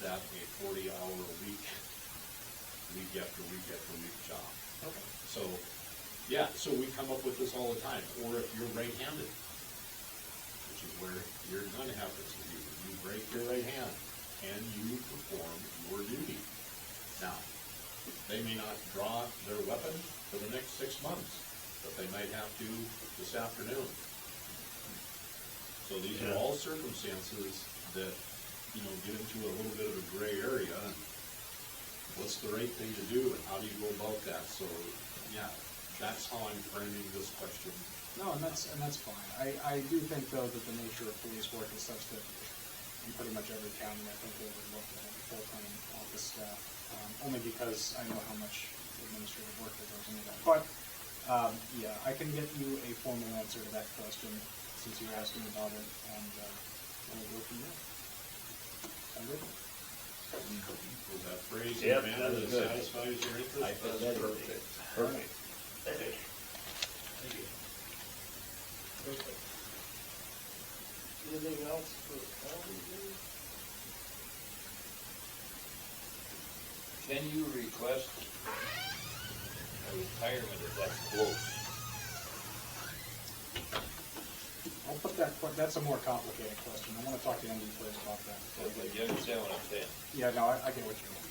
that a 40-hour-a-week, week after week after week job. Okay. So, yeah, so we come up with this all the time. Or if you're right-handed, which is where you're gonna have this, you break your right hand and you perform your duty. Now, they may not draw their weapon for the next 6 months, but they might have to this afternoon. So these are all circumstances that, you know, get into a little bit of a gray area, and what's the right thing to do, and how do you go about that? So, yeah, that's how I'm framing this question. No, and that's fine. I do think, though, that the nature of police work is such that in pretty much every county, I think they would look at full-time office staff, only because I know how much administrative work that goes into that. But, yeah, I can get you a formal answer to that question, since you're asking about it, and we'll go from there. Sound good? Was that phrase in a Yep, manner that that was good. satisfies your interest? I thought That's that was perfect. perfect. Thank you. Perfect. Anything else for Harvey? Can you request a retirement if that's close? I'll put that, that's a more complicated question. I want to talk to Andy first about that. Okay, you understand what I'm saying? Yeah, no, I get what you mean.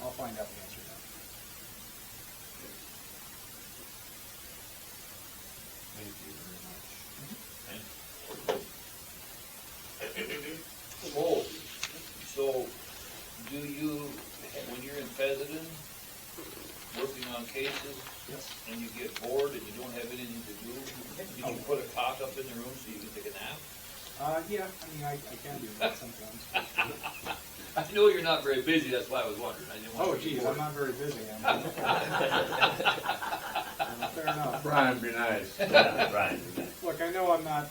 I'll find out the answer now. Thank you very much. Oh, so do you, when you're in Fezziton, working on cases, Yes. and you get bored and you don't have anything to do, did you put a cot up in the room so you can take a nap? Yeah, I mean, I can do that sometimes. I know you're not very busy, that's why I was wondering. I didn't want Oh, you to be geez, bored. I'm not very busy. Fair enough. Brian, be nice. Yeah, Brian, be nice. Look, I know I'm not,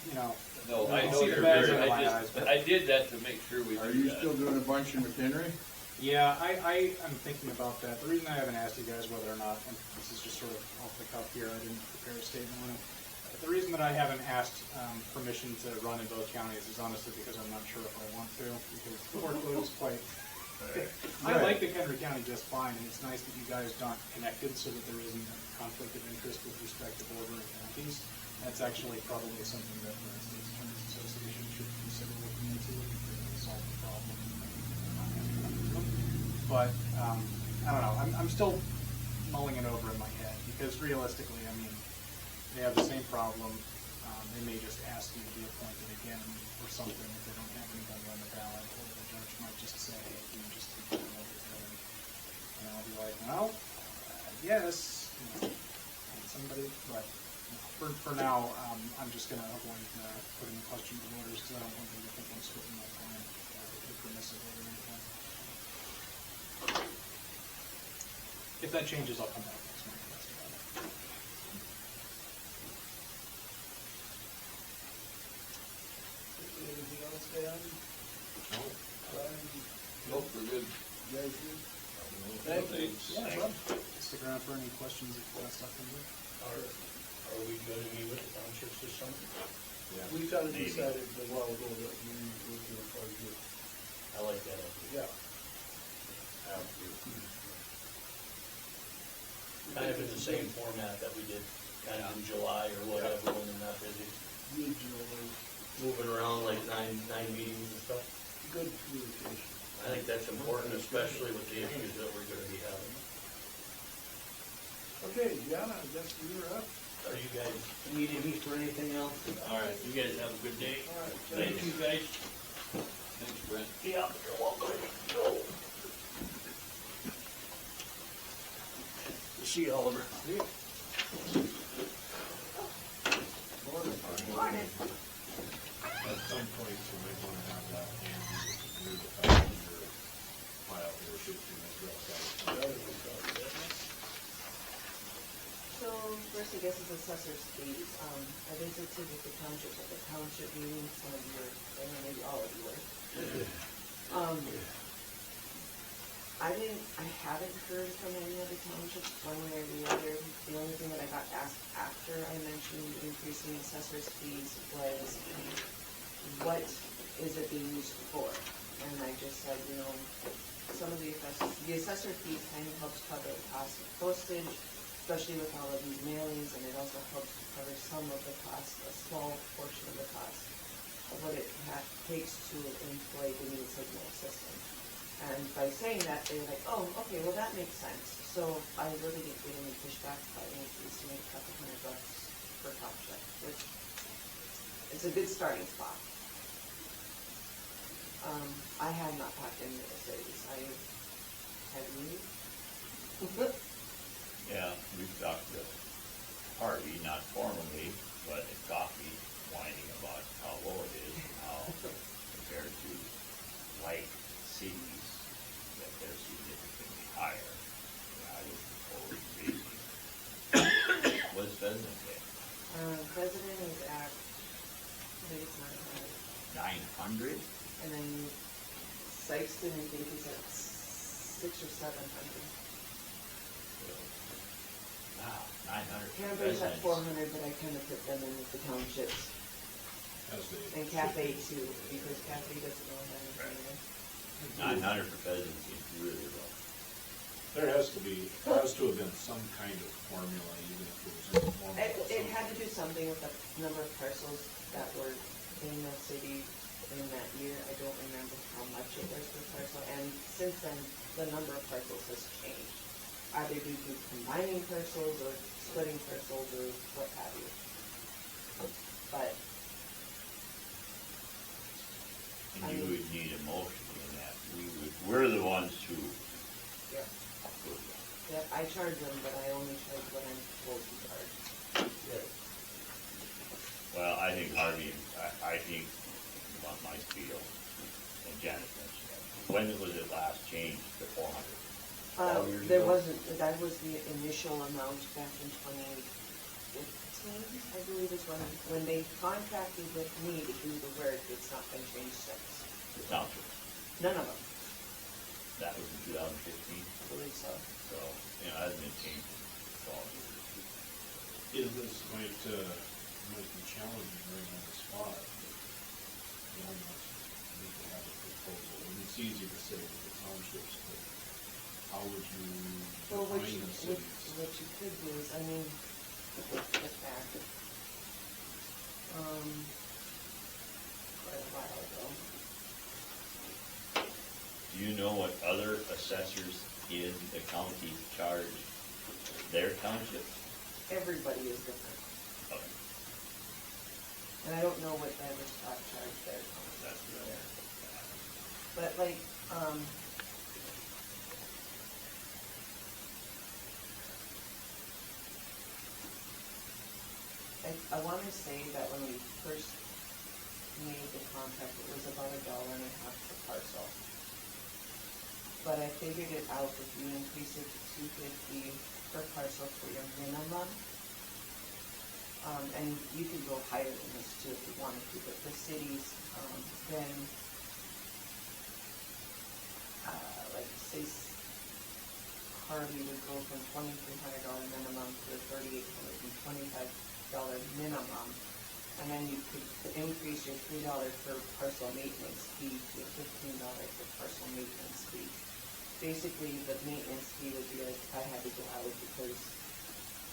No, I I know see you're the bags very, under my eyes, but- I did that to make sure we Are do you that. still doing a bunch in McHenry? yeah, I am thinking about that. The reason I haven't asked you guys whether or not, and this is just sort of off the cuff here, I didn't prepare a statement on it. The reason that I haven't asked permission to run in both counties is honestly because I'm not sure if I want to, because the workload is quite... I like the Henry County just fine, and it's nice that you guys aren't connected so that there isn't a conflict of interest with respect to bordering counties. That's actually probably something that the States Attorneys Association should consider looking into if they can solve the problem. But, I don't know, I'm still mulling it over in my head, because realistically, I mean, they have the same problem. They may just ask you to be appointed again or something if they don't have anybody on the ballot, or the judge might just say, hey, can you just take it over? And I'll be like, well, I guess, somebody, but for now, I'm just gonna avoid putting the question to voters, because I don't want them to think I'm splitting my time permissively or anything. If that changes, I'll come back next month. That's about it. Anything else, Dan? No. Brian? Nope, we're good. You guys good? Thank you. Yeah, Rob, stick around for any questions if that stuff comes in. Are we gonna meet with the townships this summer? Yeah. We kind of Maybe. decided a while ago that we were going to try to do it. I like that idea. Yeah. Kind of in the same format that we did kind of in July or whatever, when they're not busy. Regionally, Moving around like nine meetings and stuff. good communication. I think that's important, especially with the issues that we're gonna be having. Okay, Jana, I guess you're up. Are you guys needing me for anything else? All right, You guys have a good day. All right, Thank you, guys. thanks, Brent. Yeah, you're welcome. See you, Oliver. Morning. At some point, you might want to have that handy near the top of your file here, should you address that. So first, I guess, is assessor's fees. I visited with the townships at the township meeting, some of you were, and maybe all of you were. I haven't heard from any other townships, one way or the other. The got asked after I mentioned increasing assessor's fees was, what is it being used for? And I just said, you know, some of the assessor fees kind of helps cover the cost of postage, especially with all of these mailings, and it also helps to cover some of the cost, a small portion of the cost of what it takes to employ the new signal system. And by saying that, they're like, oh, okay, well, that makes sense. So I really didn't get any pushback by increasing it a couple $100 per contract, which it's a good starting spot. I have not talked to any of the cities. Have you? Yeah, we've talked to Harvey, not formally, but in coffee, whining about how low it is and how compared to like cities, that they're significantly higher. I would propose raising. What does President say? President is at, I think it's 900. 900? And then Sykeston, I think, is at 600 or 700. Wow, 900. Canterbury's at residents. 400, but I kind of put them in with the townships. As they. And Cafe too, because Cafe doesn't know that anything. 900 for presidents seems really low. There has to have been some kind of formula, even if it was informal. It had to do something with the number of parcels that were in the city in that year. I don't remember how much it was per parcel, and since then, the number of parcels has changed. Either due to combining parcels or splitting parcels or what have you. But And you would need a motion in that. We're the ones who yeah, approve it. yeah, I charge them, but I only charge what I'm told to charge. Well, I think Harvey, I think, on my feel, and Janet mentioned that, when was it last changed to 400? 12 years There ago? wasn't, that was the initial amount back in 2015, I believe is when they contracted with me to do the work. It's not been changed since. The township, None of them, that was in 2015, I believe so. so, you know, it hasn't been changed in 12 years. This might be challenging right on the spot, but you almost need to have a proposal. And it's easy to say with the townships, but how would you Well, what define you, the cities? what you could do is, I mean, look back. Quite a while ago. Do you know what other assessors in the county charge their townships? Everybody is different. Okay, And I don't know what Everstock charged their contract. that's good. But like, I wanna say that when we first made the contract, it was about $1.50 per parcel. But I figured it out, if you increase it to $2.50 per parcel for your minimum, and you could go higher than this too if you wanted to, but the cities, then, like say Harvey would go from $2,300 minimum to $3,825 minimum, and then you could increase your $3 per parcel maintenance fee to a $15 per parcel maintenance fee. Basically, the maintenance fee would be like if I had to go out because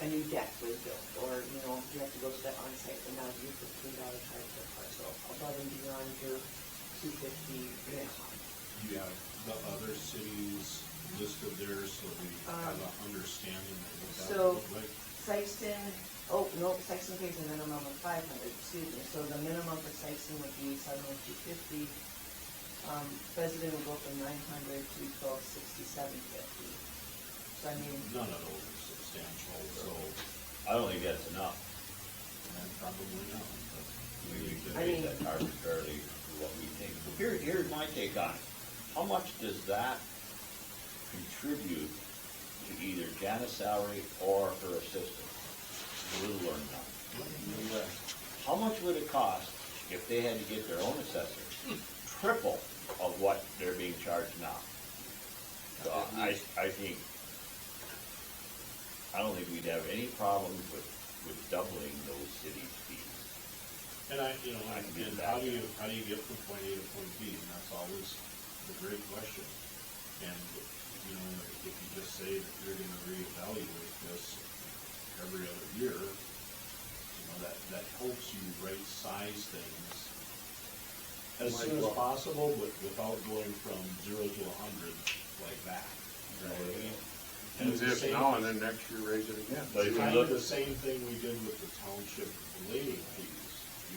a new deck was built, or, you know, you have to go to that on-site, and now you're $15 charge per parcel, above and beyond your $2.50 minimum. You have the other cities listed there, so we have an understanding of what that So- would look like. Sykeston, oh, no, Sykeston pays a minimum of 500, excuse me, so the minimum for Sykeston would be 7,250. President would go from 900 to 1267.50. So I mean, None of those are substantial, so, I don't think that's enough. and probably not, but We could I raise mean- that arbitrarily to what we think. Here's my take on it. How much does that contribute to either Jana's salary or her assistant? A little or none. How much would it cost if they had to get their own assessor? Triple of what they're being charged now. So I think I don't think we'd have any problems with doubling those cities' fees. And you know, I can get and that. how do you get from point A to point B? And that's always the great question. And, you know, if you just say that you're gonna reevaluate this every other year, you know, that helps you right-size things as Might soon as well. possible, but without going from 0 to 100 like that. You know what I mean? And Do it's the this same- now and then next year raise it again. But if you Kind look, of the same thing we did with the township blading fees.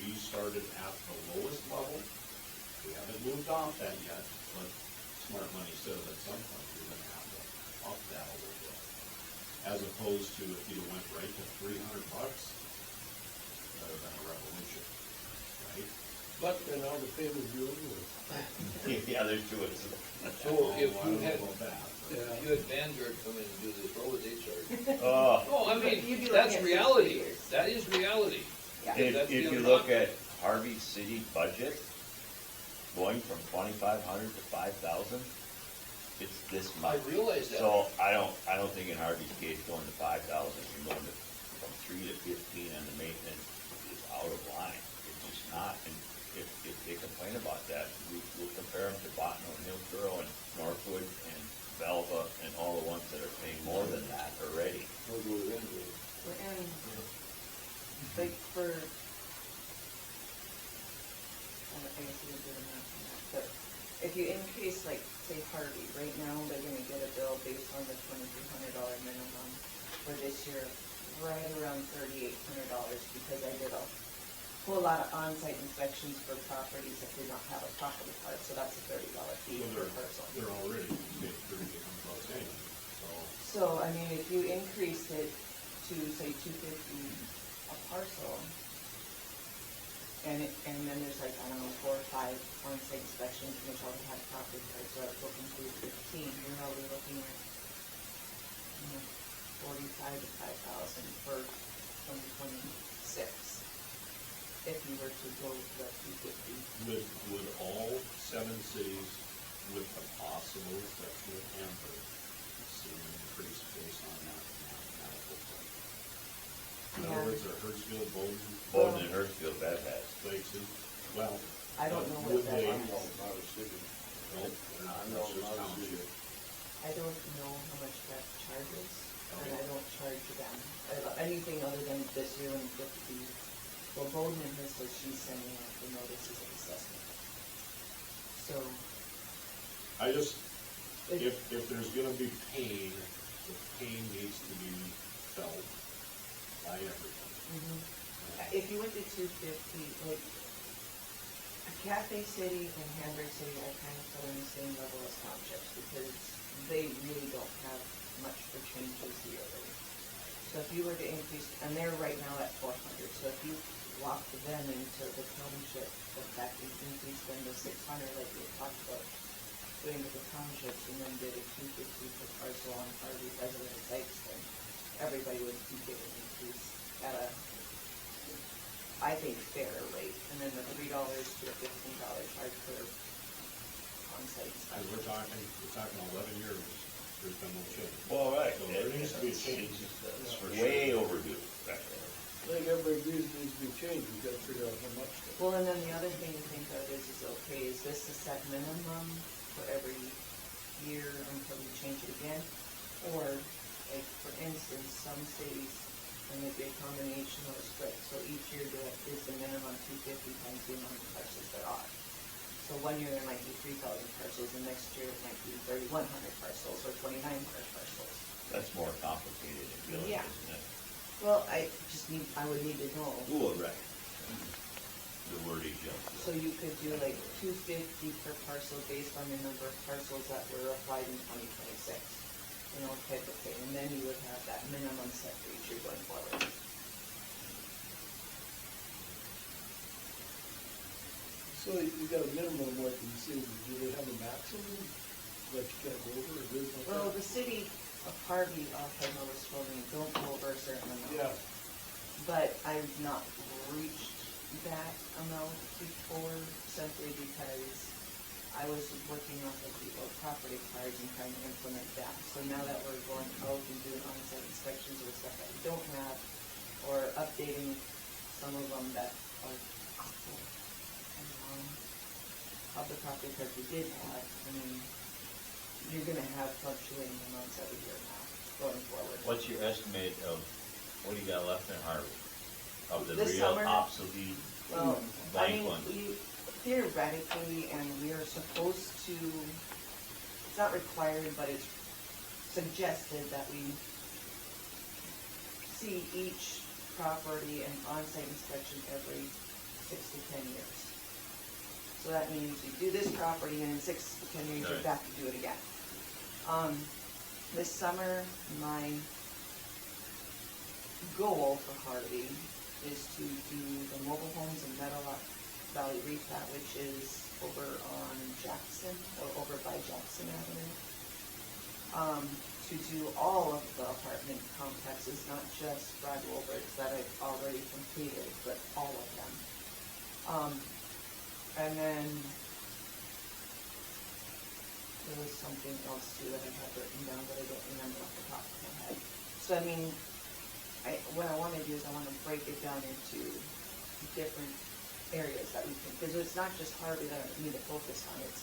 We started at the lowest level. We haven't moved off that yet, but smart money says at some point you're gonna have to up that a little bit. As opposed to if you went right to $300, that would have been a revolution, right? But then all the payment bill was. yeah, there's two of us. So Oh, if I you don't had, know about that, but- if you had Vanguard come in and do this, what would they charge? Oh, No, I You'd mean, be that's looking at reality. 6 figures. That is reality. Yeah. if, That's the if you other look option. at Harvey's city budget, going from 2,500 to 5,000, it's this I much. realize that. So I don't think in Harvey's case going to 5,000, you're going to from 3 to 15 and the maintenance is out of line. It's just not. And if they complain about that, we'll compare them to Botno and Hillsborough and Northwood and Velva and all the ones that are paying more than that already. We'll go with Vanguard. And, like, for, I guess you can do the math on that, but if you increase, like, say Harvey, right now, they're gonna get a bill based on the $2,300 minimum for this year, right around $3,800, because I did a whole lot of on-site inspections for properties that did not have a property card, so that's a $30 fee Well, per parcel. they're already getting pretty good close anyway, so. So, I mean, if you increased it to, say, $250 a parcel, and then there's like, I don't know, 4 or 5 on-site inspections, which all have property cards, so that's looking through 15, you're probably looking at, you know, 45 to 5,000 for 2026, if you were to go to that 250. Would all 7 cities, with the possible exception of Hamburg, see an increase based on that mathematical point? In Yeah. other words, are Hertzfield, Bowden, Bowden and Hurstfield, that has. Lakes, well. I don't know would what that they- I'm is. not a city. No, they're not, I'm that's just not a township. city. I don't know how much that charges, and I don't charge them, anything other than this year when you get the, well, Bowden and her says she's sending out the notices of assessment. So, I just, it- if there's gonna be pain, the pain needs to be felt by everyone. if you went to 250, like, Cafe City and Hamburg City, I kind of put on the same level as townships, because they really don't have much for changes yearly. So if you were to increase, and they're right now at 400, so if you walked them into the township, in fact, you increase them to 600, like we talked about, doing with the townships, and then did a 250 per parcel on Harvey resident sites, then everybody would be getting an increase at a, I think, fair rate, and then the $3 to a $15 charge per on-site And inspection. we're talking 11 years, there's been no change. Well, right. So there needs to be a change. It's way overdue. Right. I think everybody agrees it needs to be changed, we gotta figure out how much. Well, and then the other thing to think of is okay, is this a set minimum for every year until we change it again? Or, like, for instance, some cities, and it'd be a combination or a split, so each year is the minimum 250 times the amount of parcels there are. So one year there might be 3,000 parcels, and next year it might be 3,100 parcels, or 2,900 parcels. That's more complicated, it feels, Yeah. isn't it? Well, I would need to know. Well, right. The wordage of So you could do like 250 per parcel based on the number of parcels that were applied in 2026, you know, type of thing, and then you would have that minimum set for each year going forward. So you got a minimum, what you say, do they have a maximum that you can't go over, or is it? Well, the city of Harvey, offhand notice told me, don't go over a certain amount. Yeah, But I've not reached that amount before, simply because I was working off of the old property cards and trying to implement that. So now that we're going out and doing on-site inspections of the stuff that we don't have, or updating some of them that are of the property cards we did have, I mean, you're gonna have fluctuating amounts every year now, going forward. What's your estimate of, what do you got left in Harvey? Of the This real summer? obsolete Well, I blank mean, ones? theoretically, and we are supposed to, it's not required, but it's suggested that we see each property and on-site inspection every 6 to 10 years. So that means you do this property, and in 6 to 10 years, you're Right. back to do it again. This summer, my goal for Harvey is to do the mobile homes in Meadow Valley Replat, which is over on Jackson, or over by Jackson Avenue. To do all of the apartment complexes, not just Brad Wilbert's that I've already completed, but all of them. And then there was something else too that I had written down, but I don't remember off the top of my head. So I mean, what I want to do is I want to break it down into different areas that we can, because it's not just Harvey that I need to focus on, it's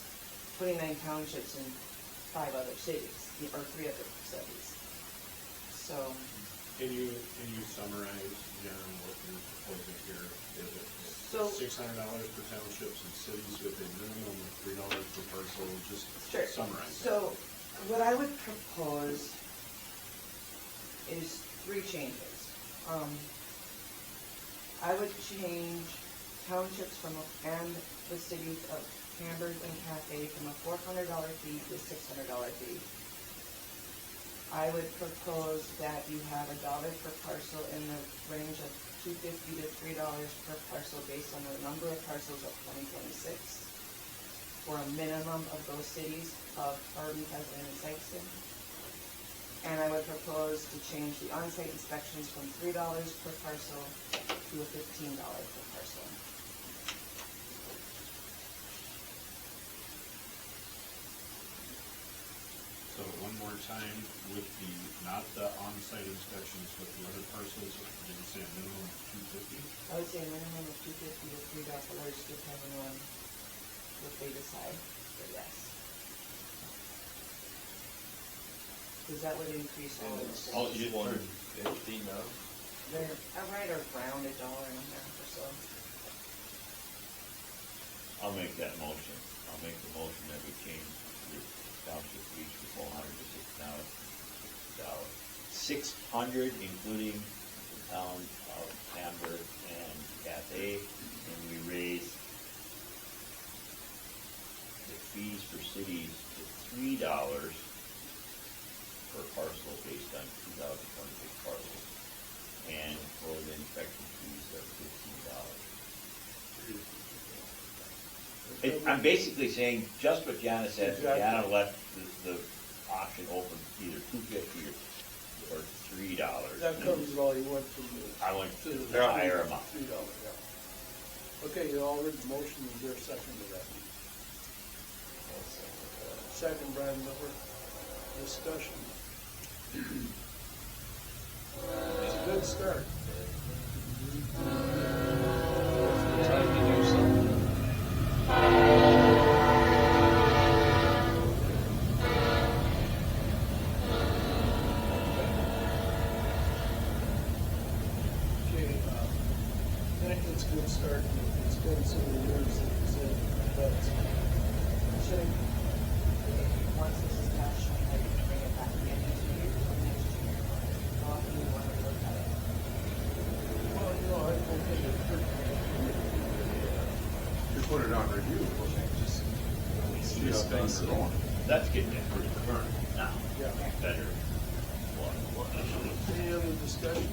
29 townships in 5 other cities, or 3 other cities. So, Can you summarize, Jen, what you're proposing here? Is it So- $600 per townships and cities with a minimum of $3 per parcel? Just sure. summarize that. So, what I would propose is 3 changes. I would change townships and the cities of Hamburg and Cathay from a $400 fee to a $600 fee. I would propose that you have $1 per parcel in the range of $2.50 to $3 per parcel based on the number of parcels of 2026 for a minimum of those cities of Harvey, Heslin, and Sykeston. And I would propose to change the on-site inspections from $3 per parcel to a $15 per parcel. So one more time, with the, not the on-site inspections, but the other parcels, did you say a minimum of 250? I would say a minimum of $2.50 to $3, depending on what they decide, but yes. Because that would increase all of the Oh, cities. you want, They're right around $1.50 or so. I'll make that motion. I'll make the motion that we change the township fees from $400 to $600, including the town of Hamburg and Cathay, and we raise the fees for cities to $3 per parcel based on 2026 parcels, and for the inspection fees of $15. I'm basically saying just what Jana said. Exactly. Jana left the option open, either $2.50 or $3. That covers it all, you went from the. I went to to the higher amount. $3, yeah. Okay, you all read the motion, is there a second to that? Second, Brian Miller. Discussion. It's a good start. Time to do something. Okay, I think it's a good start. It's been several years that it's in, but Should I, once this is passed, should I bring it back again next year or next year? How often do you want to look at it? well, you know, I don't think it's pretty. You put it on review, just see how things are going. That's getting it pretty current now. Yeah. Better. Any other discussion?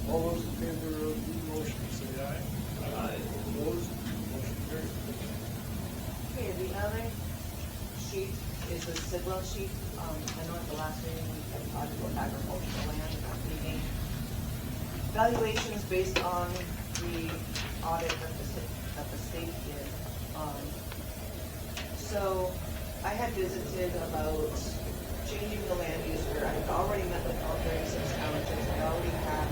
All those in favor of the motion, say aye. Aye. Opposed? Motion carried. Okay, the other sheet is the Sidwell sheet. I know at the last meeting, we had talked about agricultural land and that meeting. Valuations based on the audit that the state did. So I had visited about changing the land use, where I had already met with all 36 townships. I already have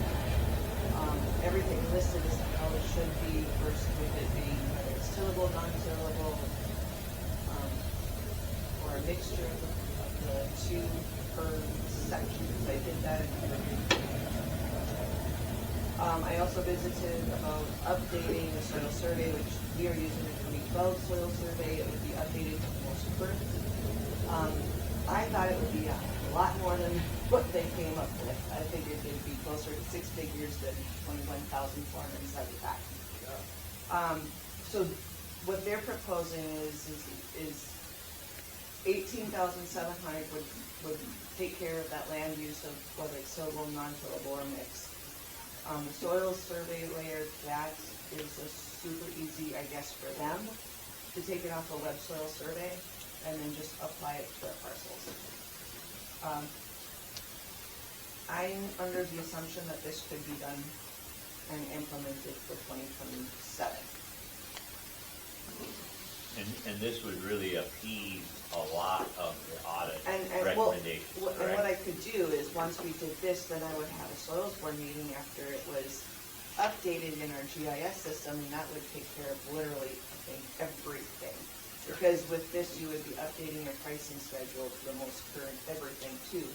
everything listed as to how it should be, first with it being whether it's tillable, non-tillable, or a mixture of the two per section. I did that in I also visited about updating the soil survey, which we are using the 2012 soil survey. It would be updated to the most current. I thought it would be a lot more than what they came up with. I figured it'd be closer to 6 figures than 21,475. So what they're proposing is 18,700 would take care of that land use of whether it's tillable, non-tillable, or mixed. The soil survey layer, that is a super easy, I guess, for them to take it off a web soil survey and then just apply it to our parcels. I'm under the assumption that this could be done and implemented for 2027. And this would really appease a lot of the audit Well, recommendations, and what correct? I could do is, once we did this, then I would have a soils board meeting after it was updated in our GIS system, and that would take care of literally, I think, everything. Because with this, you would be updating your pricing schedule to the most current everything too.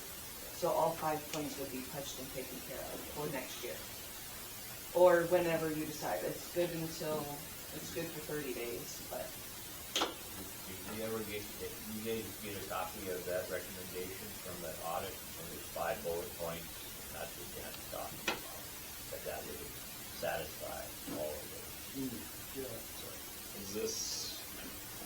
So all 5 points would be touched and taken care of for next year. Or whenever you decide. It's good for 30 days, but You guys get a copy of that recommendation from that audit, and there's 5 bullet points, that's what you have to talk about, that would satisfy all of it. Yeah. Is this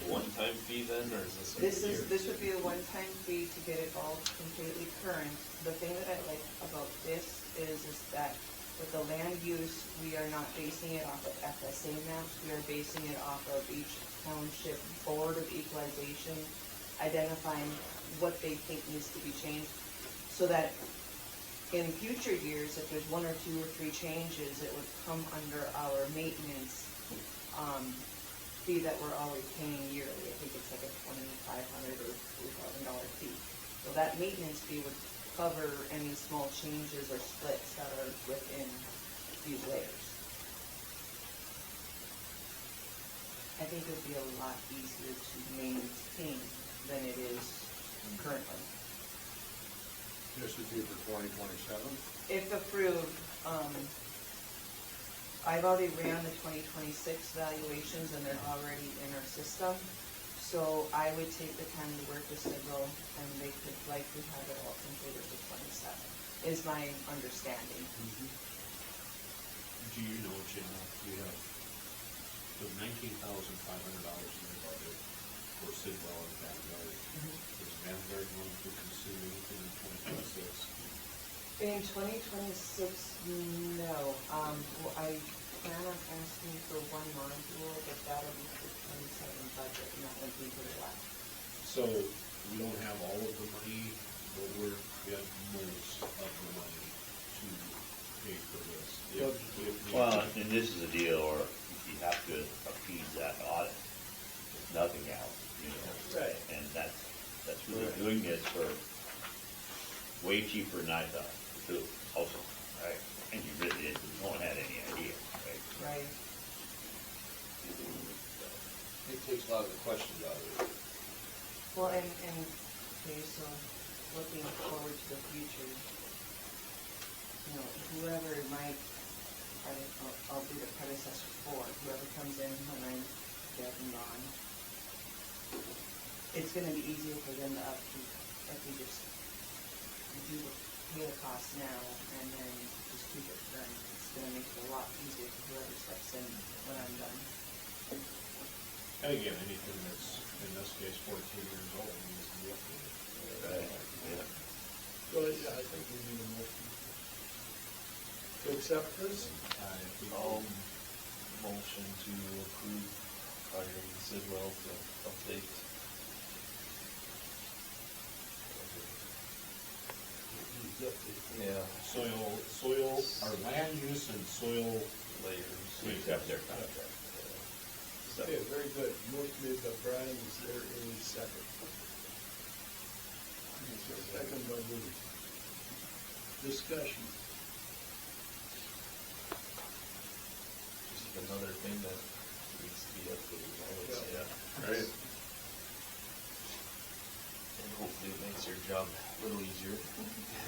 a one-time fee then, or is this a year? this would be a one-time fee to get it all completely current. The thing that I like about this is that with the land use, we are not basing it off of FSA maps, we are basing it off of each township board of equalization, identifying what they think needs to be changed, so that in future years, if there's 1 or 2 or 3 changes, it would come under our maintenance fee that we're already paying yearly. I think it's like a $2,500 or $3,000 fee. So that maintenance fee would cover any small changes or splits that are within these layers. I think it would be a lot easier to maintain than it is currently. This would be for 2027? If approved, I've already ran the 2026 valuations and they're already in our system. So I would take the time to work with Sidwell and they could likely have it all completed for 27, is my understanding. Do you know, Jana, we have the $19,500 in the budget for Sidwell and Vanguard. Is Vanguard going to consume anything in 2026? In 2026, no. Well, I plan on asking for 1 module, but that'll be for 27 budget, and that would be for the last. So we don't have all of the money, but we have most of the money to pay for this. Well, and this is a deal, or you have to appease that audit, if nothing else, you know. Right. And that's really doing this for way cheaper than I thought, too, also, right? And you really didn't, no one had any idea, right? Right. It takes a lot of the questions out of it. Well, and okay, so looking forward to the future, you know, whoever might, I'll be the predecessor for, whoever comes in when I'm dead and gone, it's gonna be easier for them to upkeep if we just pay the cost now and then just keep it current. It's gonna make it a lot easier for whoever steps in when I'm done. And again, anything that's, in this case, 14 years old needs to be updated. Right, yeah. So, yeah, I think we need a motion to accept this. Motion to approve hiring Sidwell to update. Yeah. Soil, our land use and soil Layers. We accept their contract. Okay, very good. Motion made by Brian, is there a second? Second by Louis. Discussion. Just another thing that needs to be updated, I would say. Right. And hopefully it makes your job a little easier.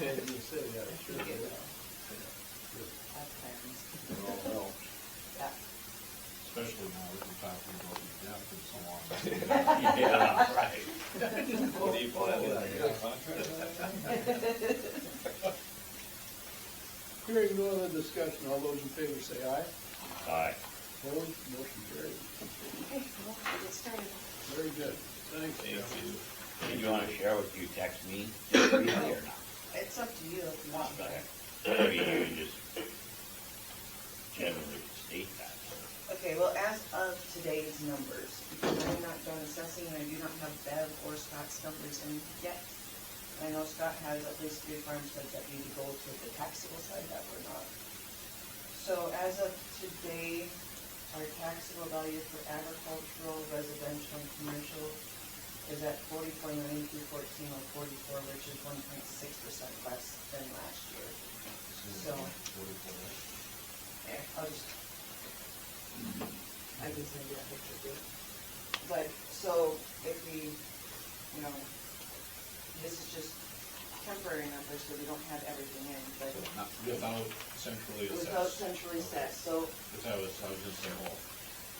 And you said, yeah, sure. Thank you. Good. That's plans. It all helps, Yeah. especially now that we're talking about the death and so on. Yeah, right. What do you put that in there? You got a contract on that? Hearing no other discussion, all those in favor say aye. Aye. Opposed, motion carried. Okay, well, we'll get started. Very good. Thanks. Thank you. Did you wanna share what you text me, just briefly or not? It's up to you if you want. Okay. I mean, you can just generally state that, so. Okay, well, as of today's numbers, because I'm not done assessing, and I do not have Bev or Scott's numbers in yet. I know Scott has at least 3 farmsteads that need to go to the taxable side that we're not. So as of today, our taxable value for agricultural, residential, and commercial is at 40.9214 or 44, which is 1.6% less than last year. So, yeah, I'll just, I can send you that picture too. But, so, if we, you know, this is just temporary numbers, so we don't have everything in, but Not without centrally without assessed. centrally set, so, Because I was just saying, oh,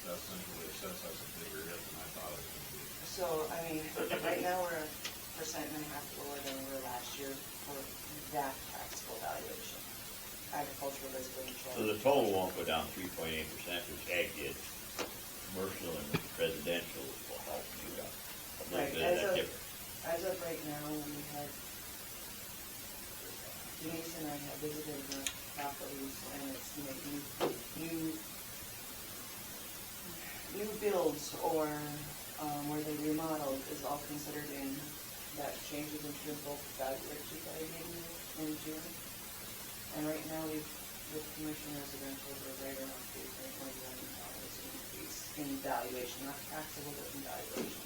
that's centrally assessed, that's a bigger hit than I thought it was gonna be. so, I mean, right now we're 1.5% lower than we were last year for that taxable valuation. Agricultural, residential. So the total won't go down 3.8%, which ag did. Commercial and residential will help you out a little Right, bit of that difference. as of right now, we had, Denise and I have visited the properties, and it's making new builds or, where they remodeled is all considered in that changes in both valuation that I gave you in June. And right now, with commercial residential, we're right around $3.1 million increase in valuation, not taxable, but in valuation.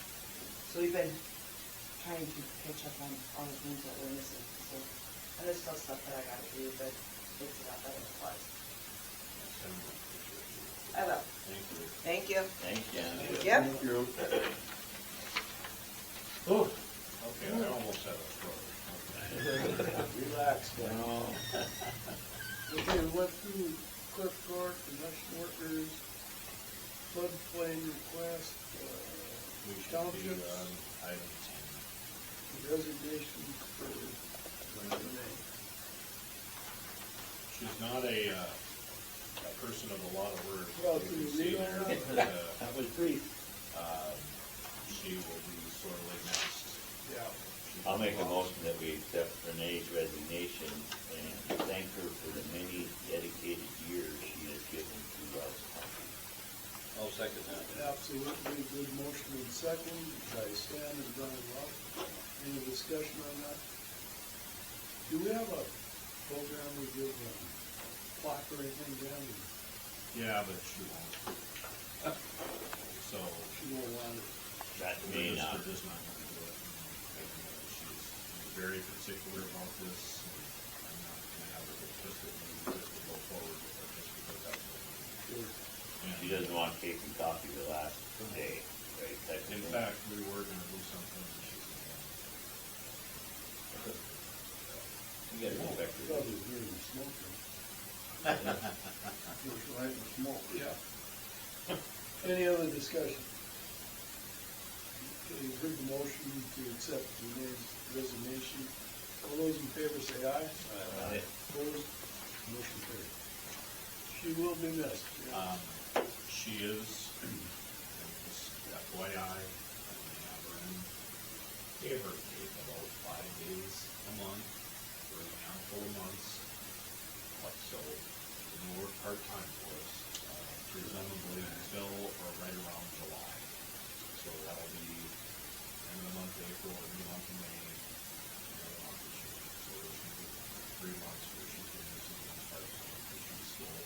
So we've been trying to catch up on all the things that we're missing, so, and there's still stuff that I gotta do, but it's a lot better than it was. Send me a picture of you. I will. Thank you. Thank you. Thanks, Jen. Yep. Thank you. Oh, okay, I almost had a stroke. Relax, man. No. Okay, we went through Clerk of Court, election workers, floodplain request, We should be townships, on item resignation for Renee. She's not a person of a lot of words. Well, You can can you see read all there, that? but, That was brief. she will be sorely missed. Yeah. She's I'll make a lost. motion that we accept Renee's resignation and thank her for the many dedicated years she has given to us. I'll second that. Absolutely, good motion and second by Stan and Brian Love. Any discussion on that? Do we have a program we give clock or anything down? Yeah, but she won't. So, She won't want it. That we're may just, not. we're just not gonna do it. She's very particular about this, and I'm not gonna have her get twisted and just to go forward with it, just because that's what we do. Sure. She doesn't want cake and coffee the last day, right? Type of In thing. fact, we were gonna do something, and she's You gotta respect her. Probably hearing smoking. Just lighting smoke. Yeah. Any other discussion? Okay, you've heard the motion to accept Renee's resignation. All those in favor say aye. Aye. Opposed? Motion carried. She will be missed. Yeah. She is, and just FYI, I only have her in, gave her about 5 days a month for a handful of months. So, we'll work part-time for us, presumably until or right around July. So that'll be end of the month of April, end of the month of May, end of the month of June. So there's gonna be 3 months where she's gonna do something part-time, because she's still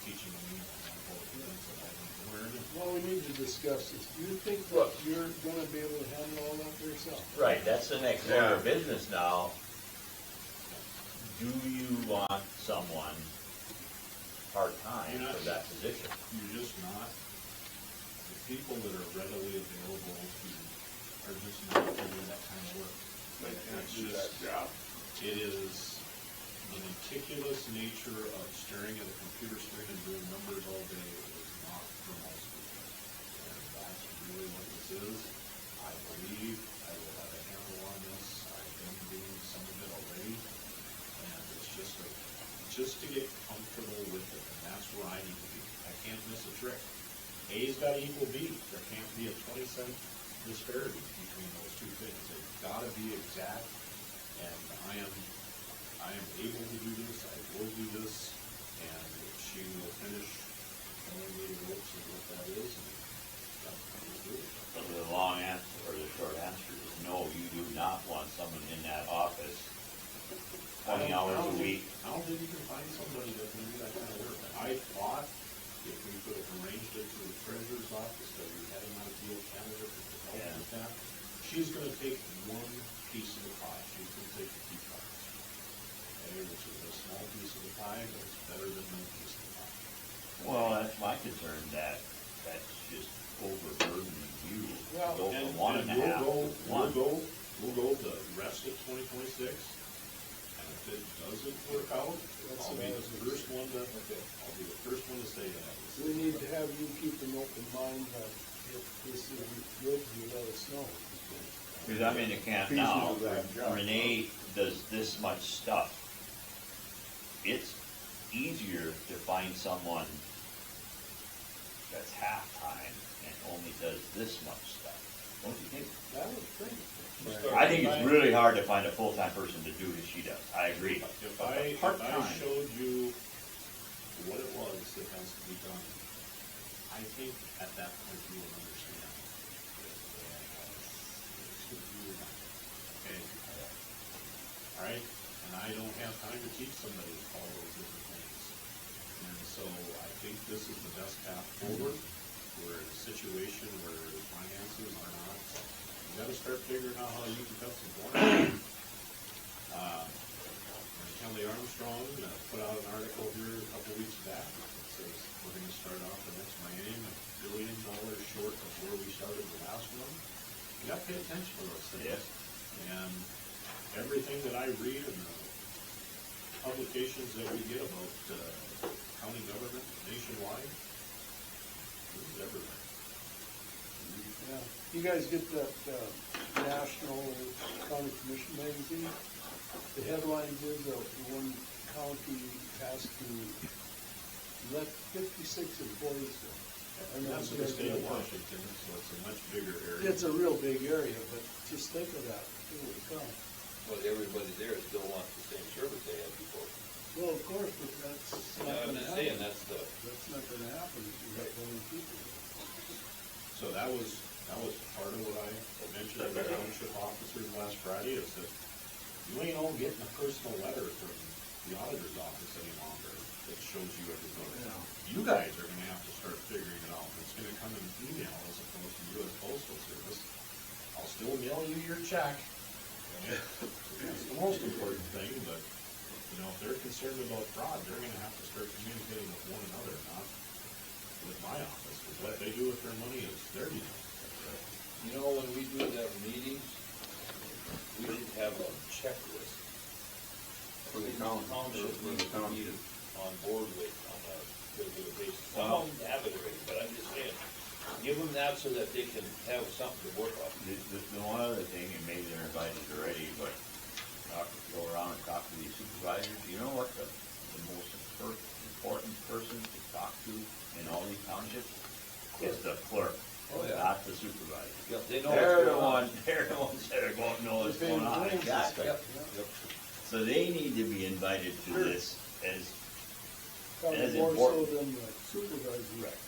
teaching me on both things that I need to learn. Well, we need to discuss this. Do you think that Look. you're gonna be able to handle all that for yourself? Right, that's the next order of business now. Do you want someone part-time for that position? You're just not, the people that are readily available to, are just not doing that kind of work. They can't It's do that just- job. It is the meticulous nature of staring at a computer screen and doing numbers all day is not for most people. And that's really what this is. I believe I will have a handle on this. I've been doing some of it already. And it's just to get comfortable with it, and that's where I need to be. I can't miss a trick. A's got to equal B. There can't be a 20-cent disparity between those two things. They've got to be exact, and I am able to do this, I will do this, and she will finish telling me the ropes of what that is, and we'll do it. So the long answer, or the short answer is no, you do not want someone in that office 20 hours a week. I don't think you can find somebody that can do that kind of work. I thought if we could have arranged it through the treasurer's office, that we had an ideal candidate that could help with that. She's gonna take one piece of the pie, she's gonna take the key cards. Okay, which is a small piece of the pie, but it's better than no piece of the pie. Well, that's my concern, that's just overburdening you. Well, Go And from one and a half to one. We'll go the rest of 2026, and if it doesn't work out, I'll be the first one to say that. We need to have you keep an open mind that if this isn't good, you let us know. Because I'm in the camp Pieces now, of that job. Renee does this much stuff. It's easier to find someone that's half-time and only does this much stuff. Don't you think? That was pretty. I think it's really hard to find a full-time person to do what she does. I agree. If I Part-time. showed you what it was that has to be done, I think at that point you will understand. Okay? All right? And I don't have time to teach somebody all those different things. And so I think this is the best path forward. We're in a situation where the finances are not, you gotta start figuring out how you can cut some corners. Kelly Armstrong put out an article here a couple weeks back that says we're gonna start off the next Miami $1 billion short of where we started the last one. You gotta pay attention to those things. Yes. And everything that I read in the publications that we get about county government nationwide, this is everywhere. Yeah. You guys get that National County Commission magazine? The headline is one county has to let 56 employees go. And that's in the state of Washington, so it's a much bigger area. It's a real big area, but just think of that, holy cow. But everybody there still wants the same service they had before. Well, of course, but that's not I'm gonna just saying, happen. that's That's not gonna happen if you have only people. So that was part of what I mentioned to the township officers last Friday, is that you ain't all getting a personal letter from the auditor's office any longer that shows you everything. You guys are gonna have to start figuring it out. It's gonna come in email as opposed to U.S. Postal Service. I'll still mail you your check. That's the most important thing, but, you know, if they're concerned about fraud, they're gonna have to start communicating with one another, not with my office, because what they do with their money is their deal. You know, when we do the meetings, we should have a checklist. For the county. Township For needs the to county. be on board with on a regular basis. Some Wow. of them have it already, but I'm just saying, give them that so that they can have something to work on. The one other thing, and maybe they're invited already, but go around and talk to these supervisors, you know what the most important person to talk to in all these townships is the clerk, Oh, yeah. not the supervisor. Yeah, they know They're what's the going on. ones that are going to know what's They're going on. paying claims. Exactly. Yep. So they need to be invited to this as Probably As more so important. than the supervisor. Right.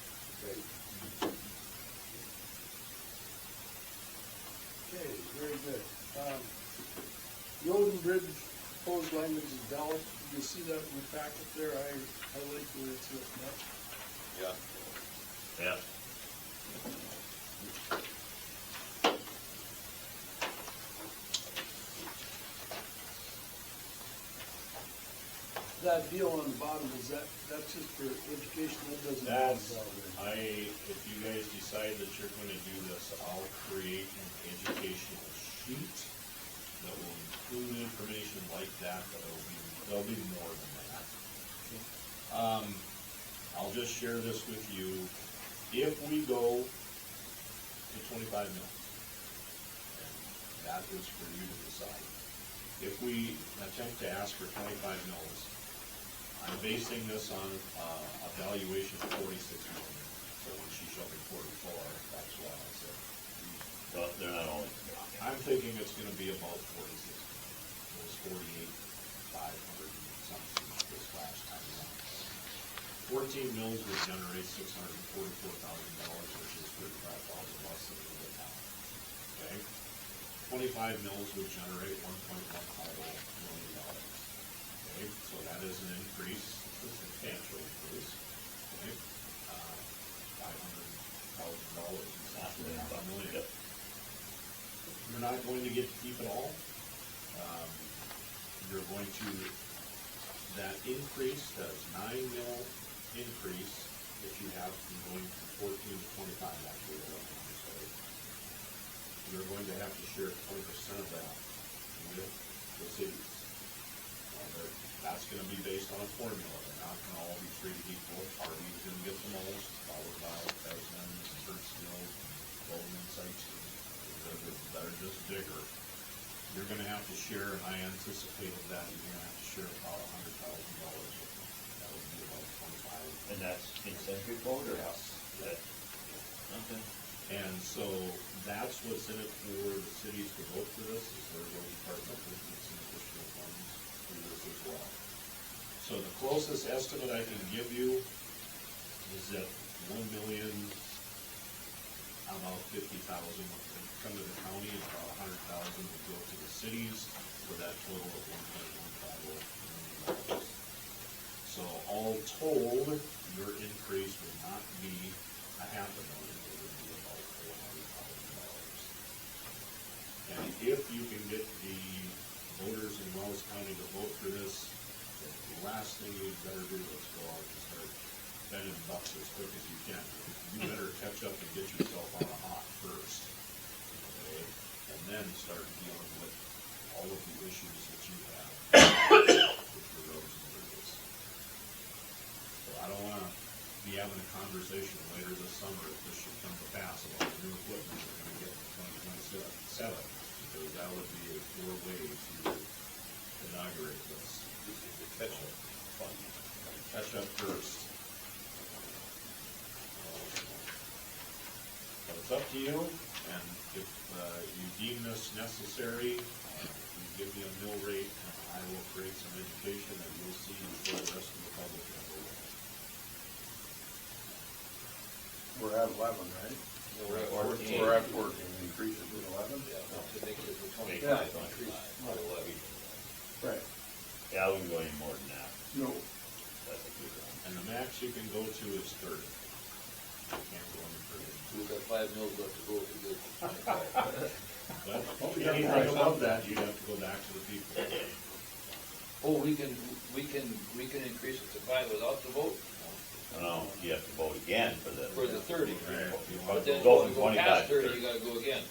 Okay, very good. Road and bridge proposed language is valid. You see that in the packet there? I like where it's written up. Yeah. Yeah. That deal on the bottom, that's just for education, that doesn't. That's, involve if you guys decide that you're gonna do this, I'll create an educational sheet that will include information like that, but there'll be more than that. I'll just share this with you. If we go to 25 mils, and that is for you to decide. If we attempt to ask for 25 mils, I'm basing this on a valuation of 46 million. So when she showed me 44, that's why I said. Well, they're not only, I'm thinking it's gonna be about 46. It was 48,500 and something this last time around. 14 mils would generate $644,000, which is 35,000 less than we get now. Okay? 25 mils would generate $1.150 million. Okay, so that is an increase, a substantial increase, okay? $500,000 not instead of $500,000. Yep. You're not going to get to keep it all. You're going to, that increase, that is 9 mil increase, if you have from going from 14 to 25, actually, you're going to have to share 20% of that with the cities. That's gonna be based on a formula, they're not gonna all be treated equal. Harvey's gonna get the most, followed by Fesman, Burtsville, Bowman, sites that are just bigger. You're gonna have to share, and I anticipated that, you're gonna have to share about $100,000 with them. That would be about 25. and that's in century code or? Yes. That- Okay. And so that's what's in it for the cities to vote for this, is their road department, which gets some additional funds for this as well. So the closest estimate I can give you is that 1,000,000, about 50,000 would come to the county, and about 100,000 would go to the cities, for that total of $1.150 million. So all told, your increase would not be $500,000. And if you can get the voters in Wells County to vote for this, the last thing you better do is go out and start spending bucks as quick as you can. You better catch up and get yourself on a hot first, okay? And then start dealing with all of the issues that you have with your roads and bridges. So I don't wanna be having a conversation later this summer if this should come to pass about the new equipment we're gonna get in 2027. Because that would be a poor way to inaugurate this. Catch up. Fun. Catch up first. But it's up to you, and if you deem this necessary, you give me a mill rate, and I will create some education that you'll see before the rest of the public ever will. We're at 11, right? We're at Or 14. we're at 14, increase it to 11? Yeah, to make it to 25, Yeah. increase to 11. Right. Yeah, I wouldn't go any more than that. No. That's a good one. And the max you can go to is 30. You can't go any further. We've got 5 mils left to go to get to 25. But anything above that, you'd have to go back to the people. Oh, we can increase it to 5 without the vote? No, you have to vote again for the. For the 30. Right. But then Go if from you go 25 past to 30, 30. you gotta go again.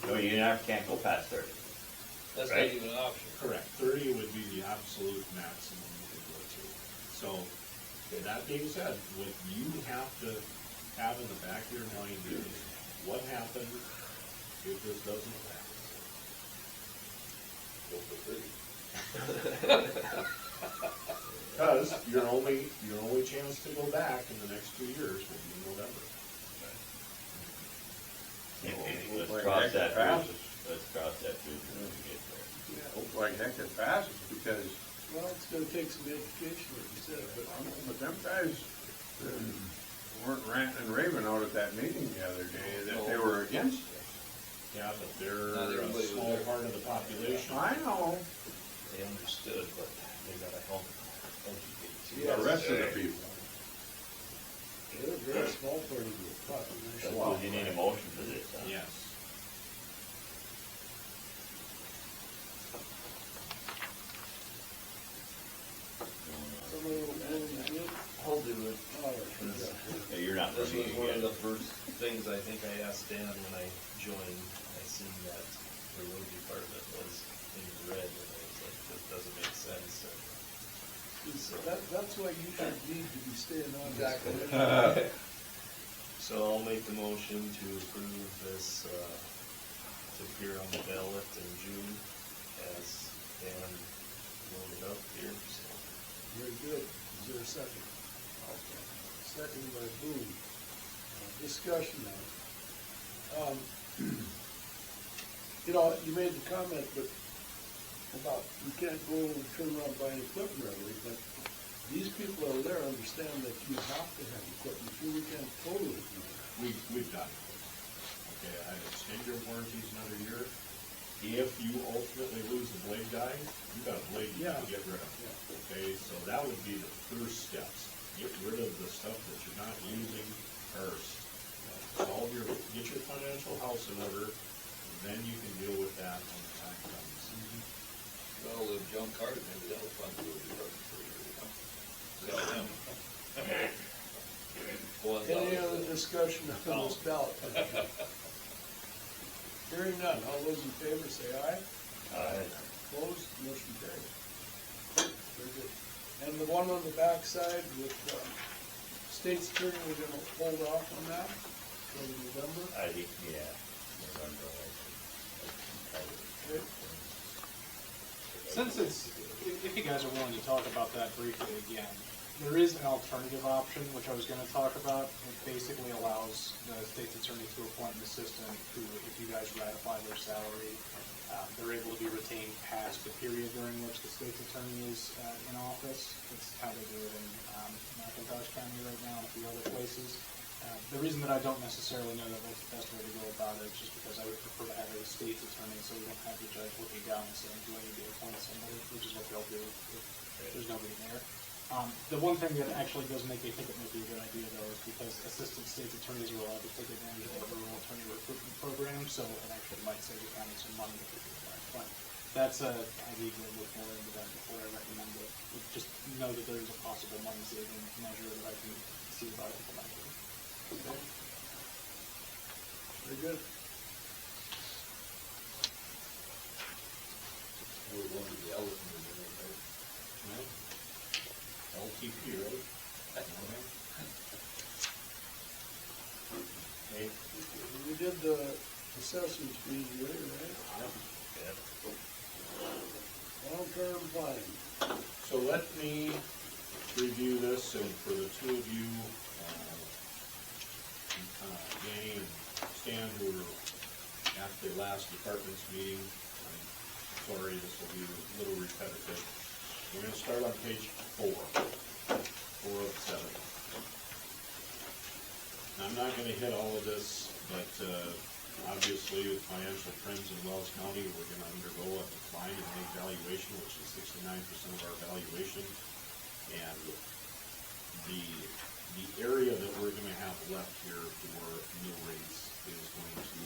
No, you can't go past 30. That's not Right. even an option. Correct, 30 would be the absolute maximum you could go to. So, that being said, what you have to have in the back of your mind is, what happens if this doesn't pass? Go for 30. Because your only chance to go back in the next 2 years will be in November. Let's cross that bridge, let's cross that bridge when we get there. Hope like heck it passes, because, Well, it's gonna take some education, like you said, but them guys weren't ranting and raving out at that meeting the other day that they were against it. Yeah, but Not they're a everybody was small there. part of the population. I know, They understood, but they gotta help educate. the rest of the people. they're a very small part of the population. Well, You need a motion for this, huh? Yes. Somebody will do it. I'll do it. All right, good job. Yeah, you're not This was running one of again. the first things I think I asked Dan when I joined. I seen that the road department was in red, and I was like, this doesn't make sense. So, That's why you should need to be staying on. this. Exactly. So I'll make the motion to approve this, to appear on the ballot in June as Dan wrote it up here, so. Very good. Is there a second? Second by Boone. Discussion now. You know, you made the comment, but about you can't go and turn around and buy equipment readily, but these people that are there understand that you have to have equipment. You can't totally do that. We've done it. Okay, I extend your warranties another year. If you ultimately lose the blade guy, you got a blade you can get rid of. Yeah. Okay, so that would be the first steps. Get rid of the stuff that you're not using first. Get your financial house in order, and then you can deal with that when the time comes. Well, the junk car, maybe that'll fund the road department for a year, you know? Sell them. Any other discussion on this ballot? Hearing none, all those in favor say aye. Aye. Opposed, motion carried. Very good. And the one on the back side with state's attorney, we're gonna hold off on that till November. I think, yeah. November, Okay. Since if you guys are willing to talk about that briefly again, there is an alternative option, which I was gonna talk about. It basically allows the state's attorney to appoint an assistant who, if you guys ratify their salary, they're able to be retained past the period during which the state's attorney is in office. It's how they do it in McIntosh County right now and a few other places. The reason that I don't necessarily know that that's the best way to go about it is just because I would prefer to have a state's attorney so we don't have the judge looking down and saying, do I need to appoint somebody, which is what they'll do if there's nobody there. The one thing that actually does make me think it might be a good idea though is because assistant state's attorneys are allowed to take advantage of the rural attorney recruitment program, so it actually might save the county some money if we do that. But that's I need to look more into that before I recommend it. Just know that there is a possible money saving measure that I can see about implementing. Okay. Very good. We're going to the elephant in the room, right? Right? LTP, right? Okay. We did the assessment fees already, right? Yeah. Long-term planning. So let me review this, and for the two of you, Danny and Stan, who were at the last department's meeting, I'm sorry, this will be a little repetitive. We're gonna start on page 4 of 7. Now, I'm not gonna hit all of this, but, obviously with financial trends in Wells County, we're gonna undergo a decline in ag valuation, which is 69% of our valuation. And the area that we're gonna have left here for mill rates is going to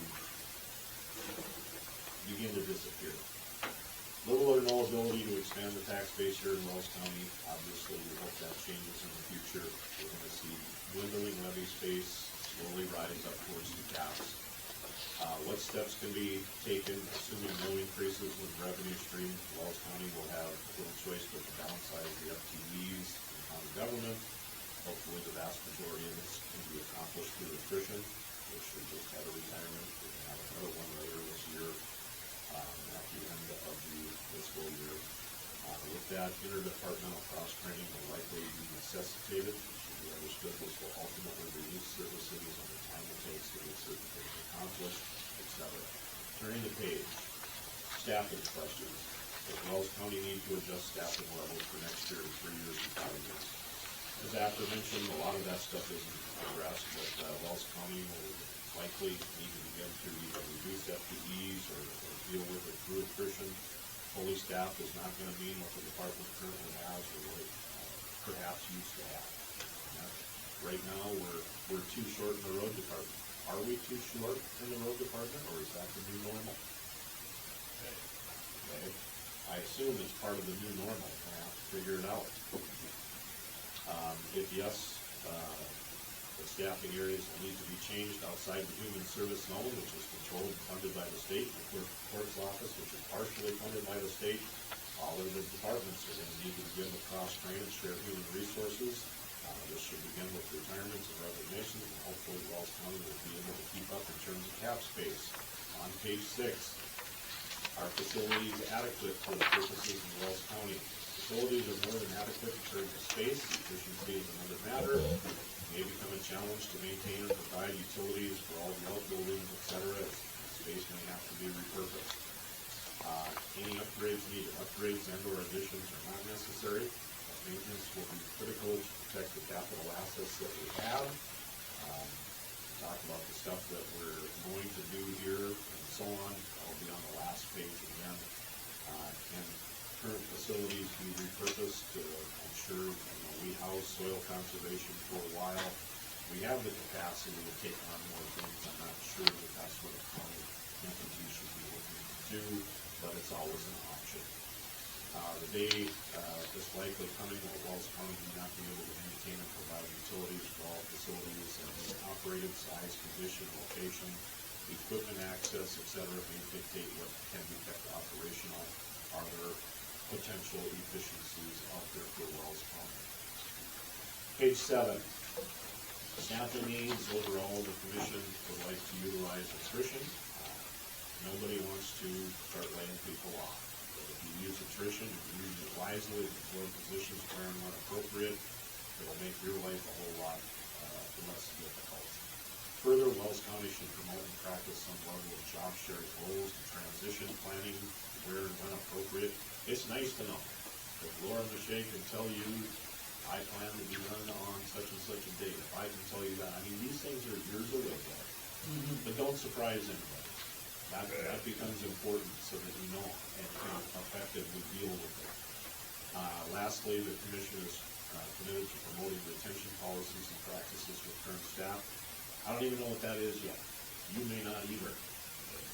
begin to disappear. Little or no ability to expand the tax base here in Wells County. Obviously, we hope that changes in the future. We're gonna see dwindling levy space slowly rise up towards the caps. What steps can be taken, assuming no increases in revenue stream? Wells County will have little choice but to downsize the FTEs in county government. Hopefully, the vast majority of this can be accomplished through attrition, which we just had a retirement. We're gonna have another one later this year, at the end of the fiscal year. With that, interdepartmental cross-training will likely be necessitated. It should be understood this will ultimately reduce services and the time it takes to get certain things accomplished, etc. Turning the page, staffing questions. Does Wells County need to adjust staffing levels for next year, 3 years, and 5 years? As aforementioned, a lot of that stuff isn't addressed, but Wells County will likely need to begin to either reduce FTEs or deal with it through attrition. Fully staffed is not going to mean what the department currently has or what it perhaps used to have. Right now, we're too short in the road department. Are we too short in the road department, or is that the new normal? Okay, I assume it's part of the new normal, I have to figure it out. If yes, the staffing areas will need to be changed outside the human service zone, which is controlled and funded by the state, the clerk of court's office, which is partially funded by the state. All of the departments are gonna need to begin to cross-train and share human resources. This should begin with retirements and resignations, and hopefully Wells County will be able to keep up in terms of cap space. On page 6, are facilities adequate for the purposes of Wells County? Facilities are more than adequate in terms of space. Efficiency is another matter. It may become a challenge to maintain and provide utilities for all the outbuildings, et cetera, as space may have to be repurposed. Any upgrades needed? Upgrades and or additions are not necessary. Maintenance will be critical to protect the capital assets that we have. Talk about the stuff that we're going to do here and so on. I'll be on the last page again. And current facilities be repurposed to ensure, we house soil conservation for a while. We have the capacity to take on more things. I'm not sure that that's what a county entity should be looking to do, but it's always an option. The day is likely coming where Wells County will not be able to maintain and provide utilities for all facilities and operated size, condition, location, equipment access, et cetera, may dictate what can be kept operational. Are there potential efficiencies out there for Wells County? Page 7. Staffing needs. Overall, the commission would like to utilize attrition. Nobody wants to start laying people off. If you use attrition, if you use it wisely, to fill positions where and when appropriate, it'll make your life a whole lot less difficult. Further, Wells County should promote and practice some level of job sharing roles and transition planning where and when appropriate. It's nice to know if Laura Miche can tell you, I plan to be running on such and such a date. If I can tell you that, I mean, these things are years away, but don't surprise anybody. That becomes important so that you know and can effectively deal with it. Lastly, the commission is committed to promoting retention policies and practices with current staff. I don't even know what that is yet. You may not either.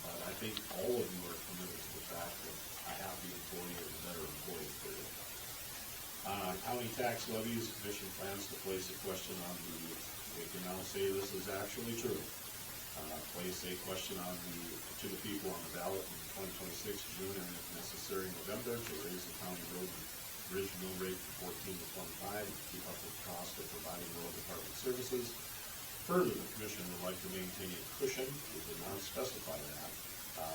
But I think all of you are committed to the fact that a happy employee is a better employee for you. County tax levies, commission plans to place a question on we can now say this is actually true. Place a question to the people on the ballot in 2026 June and if necessary November to raise the county road and bridge mill rate from 14 to 25 and keep up with the cost of providing road department services. Further, the commission would like to maintain a cushion, we did not specify that,